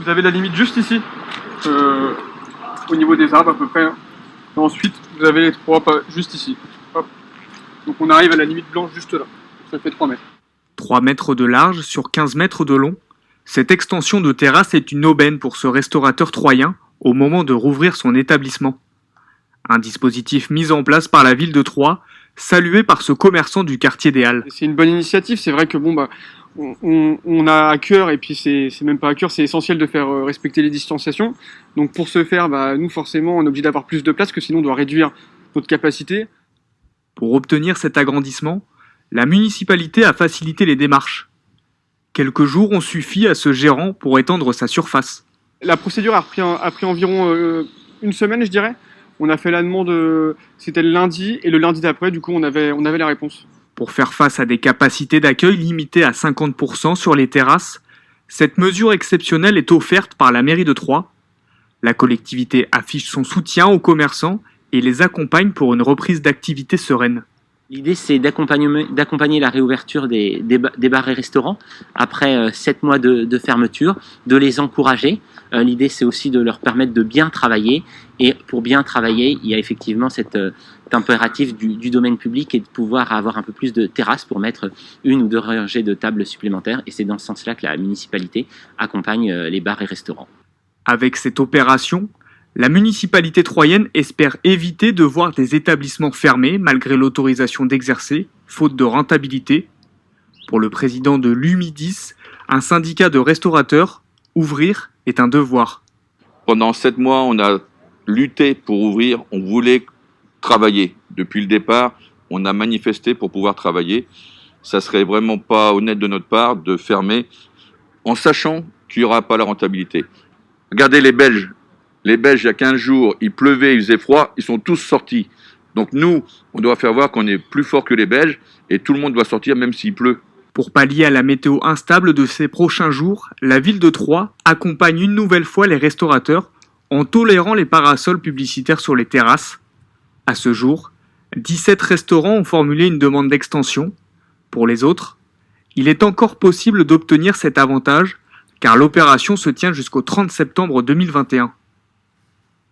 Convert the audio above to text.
Vous avez la limite juste ici, au niveau des arbres à peu près. Et ensuite, vous avez les 3 juste ici. Hop. Donc on arrive à la limite blanche juste là. Ça fait 3 mètres. 3 mètres de large sur 15 mètres de long, cette extension de terrasse est une aubaine pour ce restaurateur troyen au moment de rouvrir son établissement. Un dispositif mis en place par la ville de Troyes, salué par ce commerçant du quartier des Halles. C'est une bonne initiative, c'est vrai que on a à cœur, et puis c'est même pas à cœur, c'est essentiel de faire respecter les distanciations. Donc pour ce faire, nous forcément on est obligé d'avoir plus de place, que sinon on doit réduire notre capacité. Pour obtenir cet agrandissement, la municipalité a facilité les démarches. Quelques jours ont suffi à ce gérant pour étendre sa surface. La procédure a pris environ une semaine, je dirais. On a fait la demande, c'était le lundi, et le lundi d'après, du coup, on avait la réponse. Pour faire face à des capacités d'accueil limitées à 50% sur les terrasses, cette mesure exceptionnelle est offerte par la mairie de Troyes. La collectivité affiche son soutien aux commerçants et les accompagne pour une reprise d'activité sereine. L'idée, c'est d'accompagner la réouverture des bars et restaurants après 7 mois de fermeture, de les encourager. L'idée, c'est aussi de leur permettre de bien travailler. Et pour bien travailler, il y a effectivement cet impératif du domaine public et de pouvoir avoir un peu plus de terrasses pour mettre 1 ou 2 rangées de tables supplémentaires. Et c'est dans ce sens-là que la municipalité accompagne les bars et restaurants. Avec cette opération, la municipalité troyenne espère éviter de voir des établissements fermés malgré l'autorisation d'exercer, faute de rentabilité. Pour le président de l'UMI10, un syndicat de restaurateurs, ouvrir est un devoir. Pendant 7 mois, on a lutté pour ouvrir, on voulait travailler. Depuis le départ, on a manifesté pour pouvoir travailler. Ça serait vraiment pas honnête de notre part de fermer en sachant qu'il n'y aura pas la rentabilité. Regardez les Belges. Les Belges, il y a 15 jours, il pleuvait, il faisait froid, ils sont tous sortis. Donc nous, on doit faire voir qu'on est plus fort que les Belges et tout le monde doit sortir même s'il pleut. Pour pallier à la météo instable de ces prochains jours, la ville de Troyes accompagne une nouvelle fois les restaurateurs en tolérant les parasols publicitaires sur les terrasses. À ce jour, 17 restaurants ont formulé une demande d'extension. Pour les autres, il est encore possible d'obtenir cet avantage car l'opération se tient jusqu'au 30 septembre 2021.